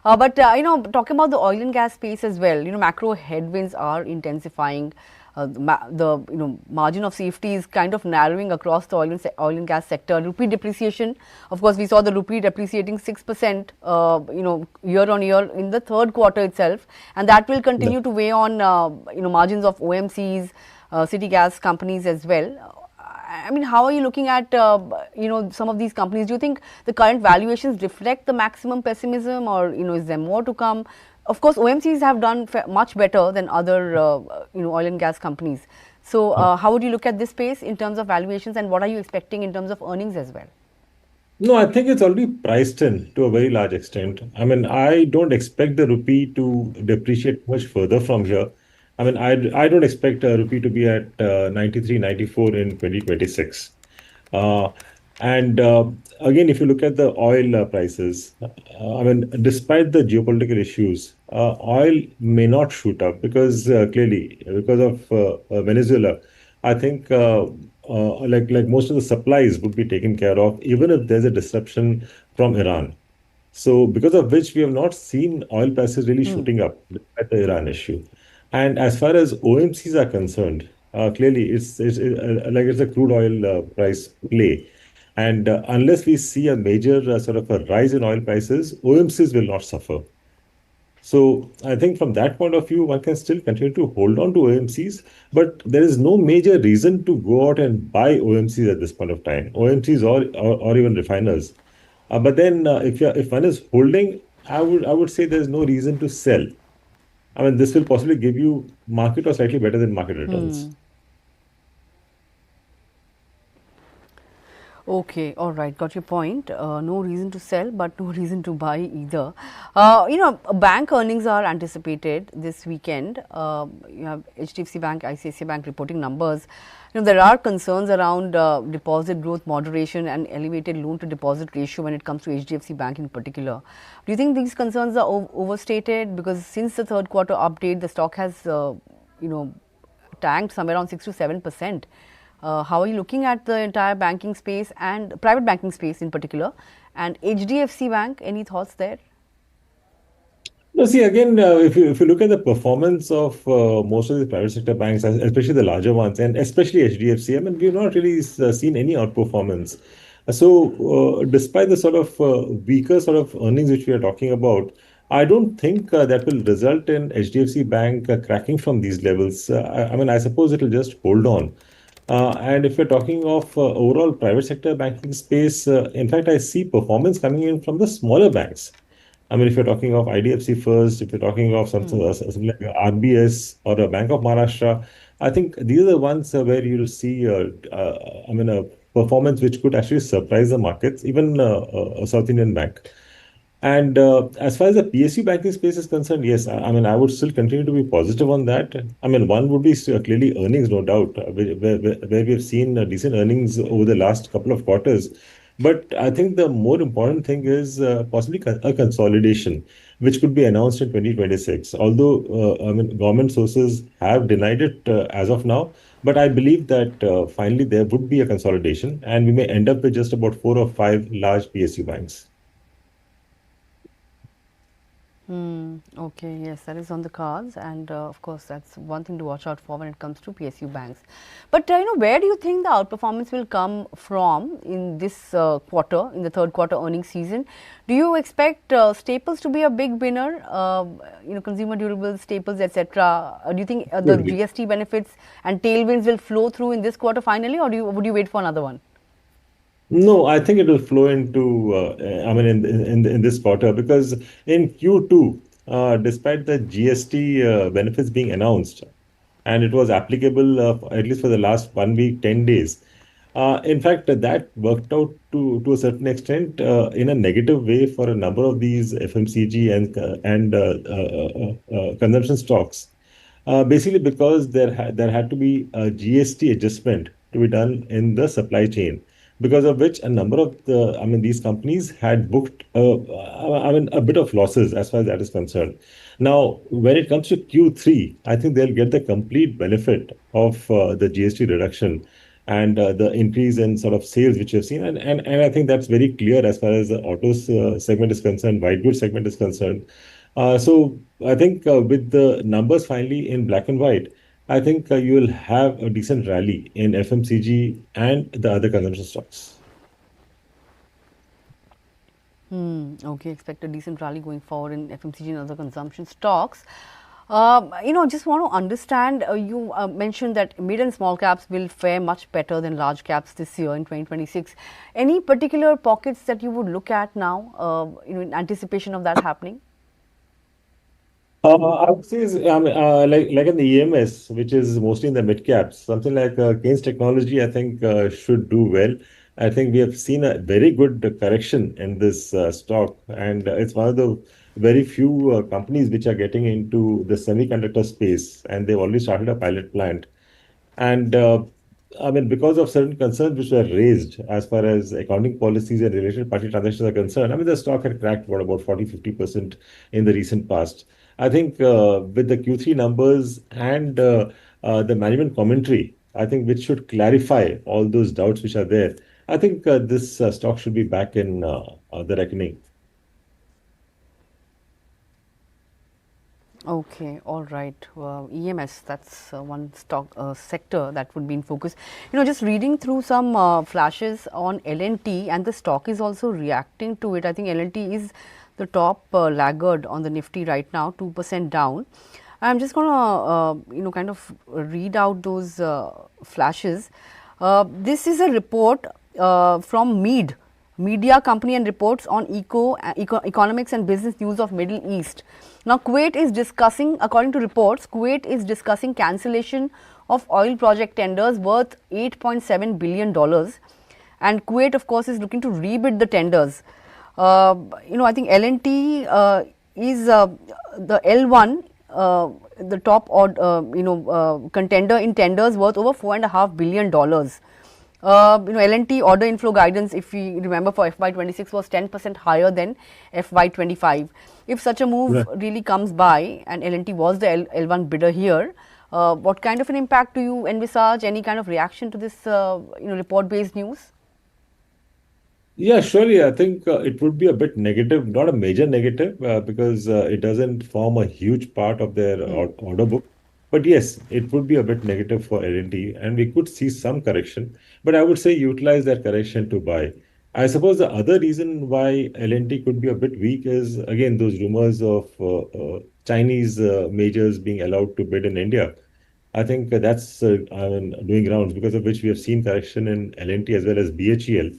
But talking about the oil and gas space as well, macro headwinds are intensifying. The margin of safety is kind of narrowing across the oil and gas sector. Rupee depreciation, of course, we saw the rupee depreciating 6%, year on year in the third quarter itself, and that will
Yeah.
continue to weigh on margins of OMCs, city gas companies as well. I mean, how are you looking at some of these companies? Do you think the current valuations reflect the maximum pessimism, or is there more to come? Of course, OMCs have done much better than other oil and gas companies. So, how would you look at this space in terms of valuations, and what are you expecting in terms of earnings as well?
No, I think it's already priced in to a very large extent. I mean, I don't expect the rupee to depreciate much further from here. I mean, I don't expect a rupee to be at 93, 94 in 2026. Uh, and again, if you look at the oil prices, I mean, despite the geopolitical issues, oil may not shoot up because clearly, because of Venezuela, I think like most of the supplies would be taken care of, even if there's a disruption from Iran. So, because of which we have not seen oil prices really shooting up despite the Iran issue. And as far as OMCs are concerned, clearly it's a crude oil price play. And unless we see a major sort of a rise in oil prices, OMCs will not suffer. So I think from that point of view, one can still continue to hold on to OMCs, but there is no major reason to go out and buy OMCs at this point of time, OMCs or even refiners. But then if one is holding, I would say there's no reason to sell. I mean, this will possibly give you market or slightly better than market returns.
Okay, all right, got your point. No reason to sell, but no reason to buy either. Bank earnings are anticipated this weekend. You have HDFC Bank, ICICI Bank reporting numbers. There are concerns around deposit growth moderation and elevated loan to deposit ratio when it comes to HDFC Bank in particular. Do you think these concerns are overstated? Because since the third quarter update, the stock has, tanked somewhere around 6 to 7%. How are you looking at the entire banking space and private banking space in particular? And HDFC Bank, any thoughts there?
No, see, again, if you look at the performance of most of the private sector banks, especially the larger ones, and especially HDFC, I mean, we've not really seen any outperformance. Despite the sort of weaker sort of earnings which we are talking about, I don't think that will result in HDFC Bank cracking from these levels. I mean, I suppose it will just hold on. And if you're talking of overall private sector banking space, in fact, I see performance coming in from the smaller banks. I mean, if you're talking of IDFC First, if you're talking of something like RBS or a Bank of Maharashtra, I think these are the ones where you'll see, I mean, a performance which could actually surprise the markets, even a South Indian bank. And as far as the PSU banking space is concerned, yes, I mean, I would still continue to be positive on that. I mean, one would be clearly earnings, no doubt, where we have seen decent earnings over the last couple of quarters. But I think the more important thing is possibly a consolidation, which could be announced in 2026. Although, I mean, government sources have denied it as of now, but I believe that finally there would be a consolidation, and we may end up with just about 4 or 5 large PSU banks.
Okay, yes, that is on the cards, and of course, that's one thing to watch out for when it comes to PSU banks. But where do you think the outperformance will come from in this quarter, in the third quarter earnings season? Do you expect staples to be a big winner? Consumer durables, staples, etc. Do you think the
Surely.
GST benefits and tailwinds will flow through in this quarter finally, or would you wait for another one?
No, I think it will flow into, I mean, in this quarter, because in Q2, despite the GST benefits being announced, and it was applicable at least for the last 1 week, 10 days. In fact, that worked out to a certain extent in a negative way for a number of these FMCG and consumption stocks. Basically, because there had to be a GST adjustment to be done in the supply chain, because of which a number of I mean, these companies had booked, I mean, a bit of losses as far as that is concerned. Now, when it comes to Q3, I think they'll get the complete benefit of the GST reduction and the increase in sort of sales which you've seen. And I think that's very clear as far as the autos segment is concerned, white goods segment is concerned. So I think with the numbers finally in black and white, I think you will have a decent rally in FMCG and the other consumption stocks.
Okay, expect a decent rally going forward in FMCG and other consumption stocks. Just want to understand, you mentioned that mid and small caps will fare much better than large caps this year in 2026. Any particular pockets that you would look at now, in anticipation of that happening?
I would say like in the EMS, which is mostly in the mid caps, something like Keynes Technology, I think should do well. I think we have seen a very good correction in this stock, and it's one of the very few companies which are getting into the semiconductor space, and they've already started a pilot plant. And I mean, because of certain concerns which were raised as far as accounting policies and related party transactions are concerned, I mean, the stock had cracked what about 40-50% in the recent past. I think with the Q3 numbers and the management commentary, I think which should clarify all those doubts which are there. I think this stock should be back in the reckoning.
Okay, all right. EMS, that's one stock sector that would be in focus. Just reading through some flashes on L&T, and the stock is also reacting to it. I think L&T is the top laggard on the Nifty right now, 2% down. I'm just going to, kind of read out those flashes. This is a report from Media Company and reports on economics and business news of Middle East. Now, Kuwait is discussing, according to reports, Kuwait is discussing cancellation of oil project tenders worth $8.7 billion. And Kuwait, of course, is looking to rebid the tenders. I think L&T is the L1, the top contender in tenders worth over $4.5 billion. L&T order inflow guidance, if we remember, for FY26 was 10% higher than FY25. If such a move really comes by, and L&T was the L1 bidder here, what kind of an impact do you envisage? Any kind of reaction to this, report-based news?
Yeah, surely. I think it would be a bit negative, not a major negative, because it doesn't form a huge part of their order book. But yes, it would be a bit negative for L&T, and we could see some correction. But I would say utilize that correction to buy. I suppose the other reason why L&T could be a bit weak is again those rumors of Chinese majors being allowed to bid in India. I think that's I mean, doing rounds because of which we have seen correction in L&T as well as BHEL.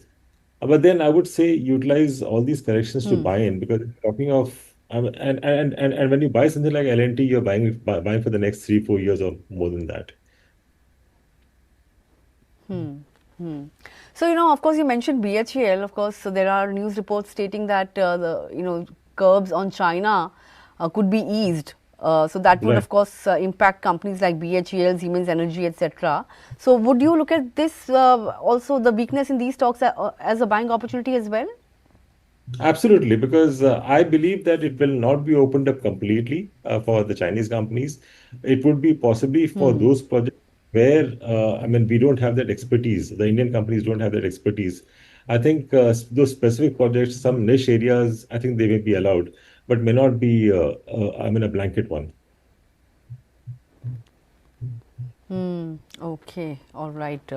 But then I would say utilize all these corrections to buy in because talking of and when you buy something like L&T, you're buying for the next 3 4 years or more than that.
So, of course, you mentioned BHEL. Of course, so there are news reports stating that the curbs on China could be eased. So that would,
Right.
of course, impact companies like BHEL, Siemens Energy, etc. So, would you look at this also the weakness in these stocks as a buying opportunity as well?
Absolutely, because I believe that it will not be opened up completely for the Chinese companies. It would be possibly for those projects where, I mean, we don't have that expertise. The Indian companies don't have that expertise. I think those specific projects, some niche areas, I think they may be allowed, but may not be, I mean, a blanket one.
Okay, all right.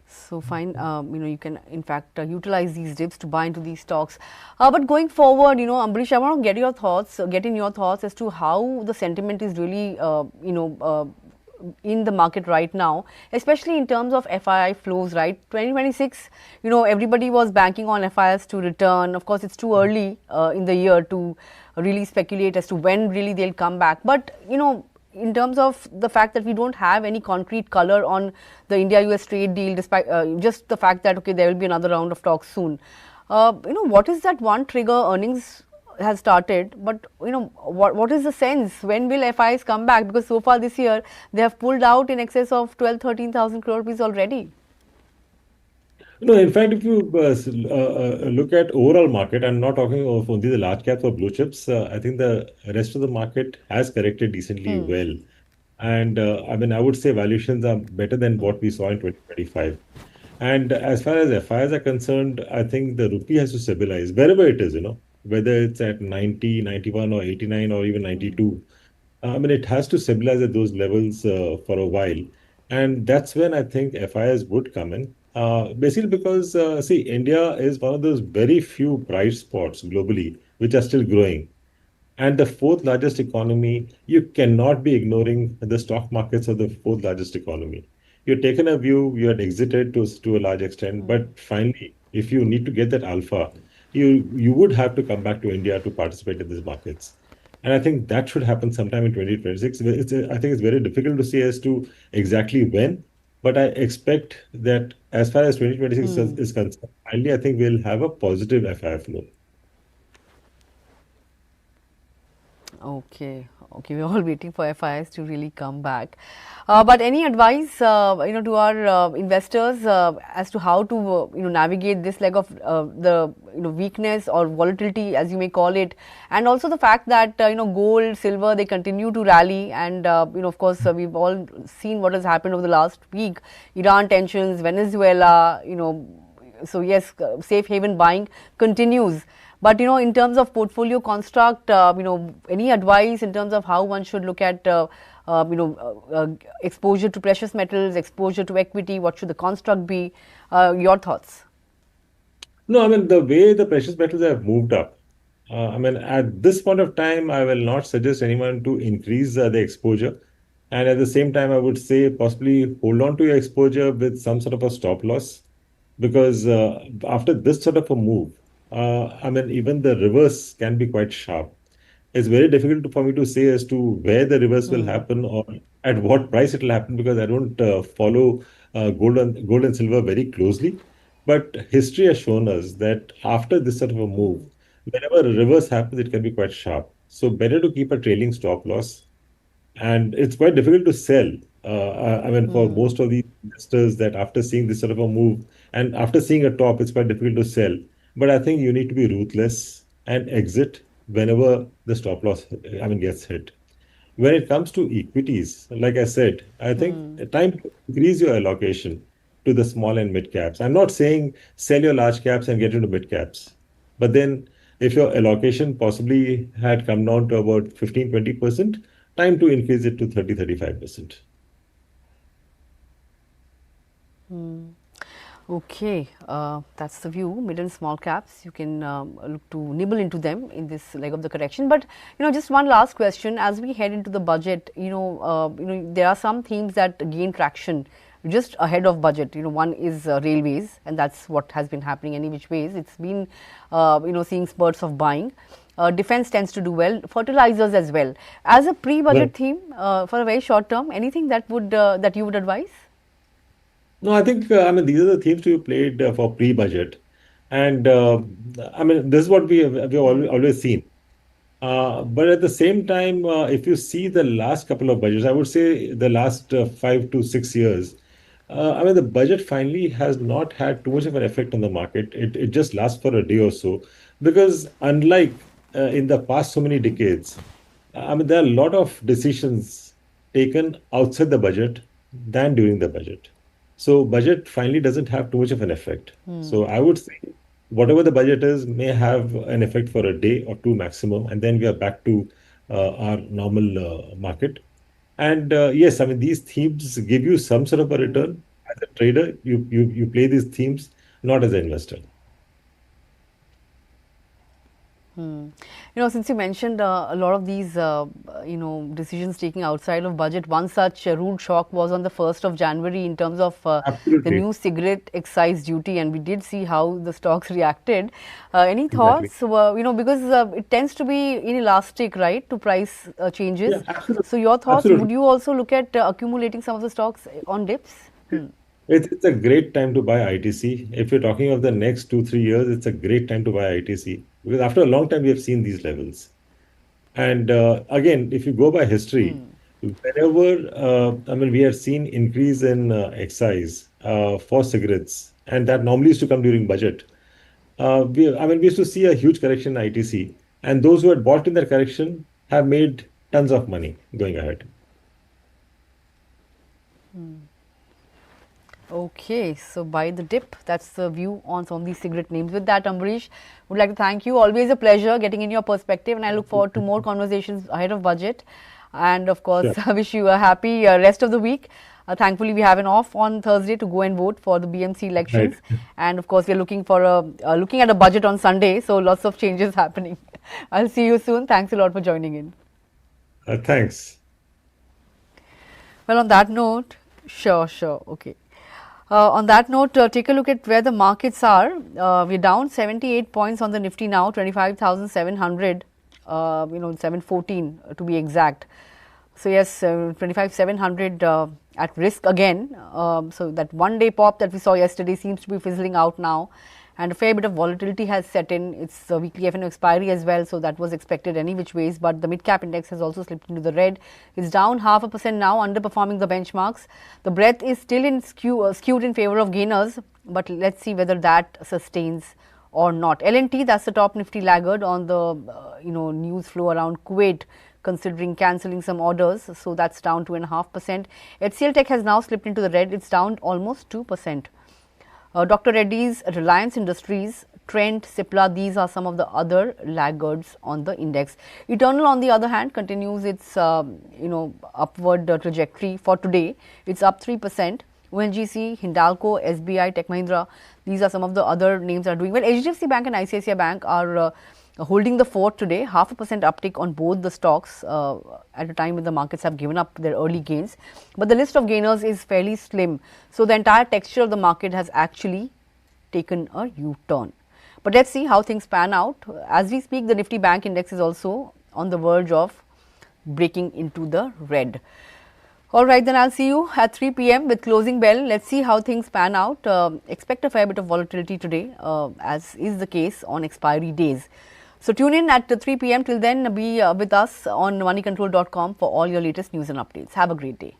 So fine, you can in fact utilize these dips to buy into these stocks. But going forward, Ambareesh, I want to get your thoughts, get in your thoughts as to how the sentiment is really, in the market right now, especially in terms of FII flows, right? 2026, everybody was banking on FIIs to return. Of course, it's too early in the year to really speculate as to when really they'll come back. But, in terms of the fact that we don't have any concrete color on the India-US trade deal, despite just the fact that, okay, there will be another round of talks soon. What is that one trigger? Earnings has started, but what is the sense? When will FIs come back? Because so far this year they have pulled out in excess of 12-13,000 crore rupees already.
No, in fact, if you look at overall market, I'm not talking of only the large caps or blue chips. I think the rest of the market has corrected decently well. And I mean, I would say valuations are better than what we saw in 2025. And as far as FIs are concerned, I think the rupee has to stabilize wherever it is, whether it's at 90, 91, or 89, or even 92. I mean, it has to stabilize at those levels for a while. And that's when I think FIs would come in. Basically, because, see, India is one of those very few bright spots globally which are still growing. And the fourth largest economy, you cannot be ignoring the stock markets of the fourth largest economy. You've taken a view, you had exited to a large extent, but finally, if you need to get that alpha, you would have to come back to India to participate in these markets. And I think that should happen sometime in 2026. I think it's very difficult to say as to exactly when, but I expect that as far as 2026 is concerned, finally, I think we'll have a positive FI flow.
Okay, okay, we're all waiting for FIs to really come back. But any advice, to our investors as to how to, navigate this leg of the, weakness or volatility, as you may call it, and also the fact that, gold, silver, they continue to rally, and of course, we've all seen what has happened over the last week, Iran tensions, Venezuela, so yes, safe haven buying continues. But in terms of portfolio construct, any advice in terms of how one should look at, exposure to precious metals, exposure to equity? What should the construct be? Your thoughts?
No, I mean, the way the precious metals have moved up, I mean, at this point of time, I will not suggest anyone to increase the exposure. And at the same time, I would say possibly hold on to your exposure with some sort of a stop loss because after this sort of a move, I mean, even the reverse can be quite sharp. It's very difficult for me to say as to where the reverse will happen or at what price it will happen because I don't follow gold and silver very closely. But history has shown us that after this sort of a move, whenever a reverse happens, it can be quite sharp. So better to keep a trailing stop loss and it's quite difficult to sell. I mean, for most of these investors, that after seeing this sort of a move and after seeing a top, it's quite difficult to sell. But I think you need to be ruthless and exit whenever the stop loss, I mean, gets hit. When it comes to equities, like I said, I think time to increase your allocation to the small and mid caps. I'm not saying sell your large caps and get into mid caps. But then if your allocation possibly had come down to about 15-20%, time to increase it to 30-35%.
Okay, that's the view. Mid and small caps, you can look to nibble into them in this leg of the correction. But just one last question: as we head into the budget, there are some themes that gain traction just ahead of budget. One is railways, and that's what has been happening any which ways. It's been seeing spurts of buying. Defense tends to do well. Fertilizers as well. As a pre-budget theme for a very short term, anything that would that you would advise?
No, I think these are the themes we played for pre-budget, and this is what we've always seen. But at the same time, if you see the last couple of budgets, I would say the last 5 to 6 years, the budget finally has not had too much of an effect on the market. It just lasts for a day or so, because unlike in the past so many decades, there are a lot of decisions taken outside the budget than during the budget. So budget finally doesn't have too much of an effect. So I would say whatever the budget is may have an effect for a day or two maximum, and then we are back to our normal market. And yes, these themes give you some sort of a return. As a trader, you play these themes, not as an investor.
Since you mentioned a lot of these, decisions taking outside of budget, one such rude shock was on the 1st of January in terms of the
Absolutely.
new cigarette excise duty, and we did see how the stocks reacted. Any
Exactly.
thoughts? Because it tends to be inelastic, right, to price changes.
Yeah, absolutely.
So your thoughts,
Absolutely.
would you also look at accumulating some of the stocks on dips?
It's a great time to buy ITC. If you're talking of the next 2, 3 years, it's a great time to buy ITC, because after a long time we have seen these levels. And again, if you go by history, whenever we have seen increase in excise for cigarettes, and that normally used to come during budget. We used to see a huge correction in ITC, and those who had bought in that correction have made tons of money going ahead.
Okay, so buy the dip. That's the view on some of these cigarette names. With that, Ambareesh, would like to thank you. Always a pleasure getting in your perspective, and I look forward to more conversations ahead of budget. And of course,
Sure.
I wish you a happy rest of the week. Thankfully, we have an off on Thursday to go and vote for the BMC elections,
Right.
and of course, we're looking for looking at a budget on Sunday. So lots of changes happening. I'll see you soon. Thanks a lot for joining in.
Thanks.
Well, on that note, sure, okay. On that note, take a look at where the markets are. We're down 78 points on the Nifty now, 25,700, 714 to be exact. So yes, 25,700 at risk again. So that one day pop that we saw yesterday seems to be fizzling out now, and a fair bit of volatility has set in. It's a weekly FNO expiry as well, so that was expected any which ways. But the Midcap index has also slipped into the red. It's down 0.5% now, underperforming the benchmarks. The breadth is still skewed in favor of gainers, but let's see whether that sustains or not. L&T, that's the top Nifty laggard on the news flow around Kuwait considering cancelling some orders, so that's down 2.5%. HCL Tech has now slipped into the red. It's down almost 2%. Dr. Reddy's, Reliance Industries, Trent, Cipla, these are some of the other laggards on the index. Eternal, on the other hand, continues its upward trajectory for today. It's up 3%. ONGC, Hindalco, SBI, Tech Mahindra, these are some of the other names that are doing well. HDFC Bank and ICICI Bank are holding the fort today, 0.5% uptick on both the stocks at a time when the markets have given up their early gains. But the list of gainers is fairly slim. So the entire texture of the market has actually taken a U-turn. But let's see how things pan out. As we speak, the Nifty Bank Index is also on the verge of breaking into the red. All right, then I'll see you at 3 p.m. with closing bell. Let's see how things pan out. Expect a fair bit of volatility today, as is the case on expiry days. So tune in at 3 p.m. Till then, be with us on moneycontrol.com for all your latest news and updates. Have a great day.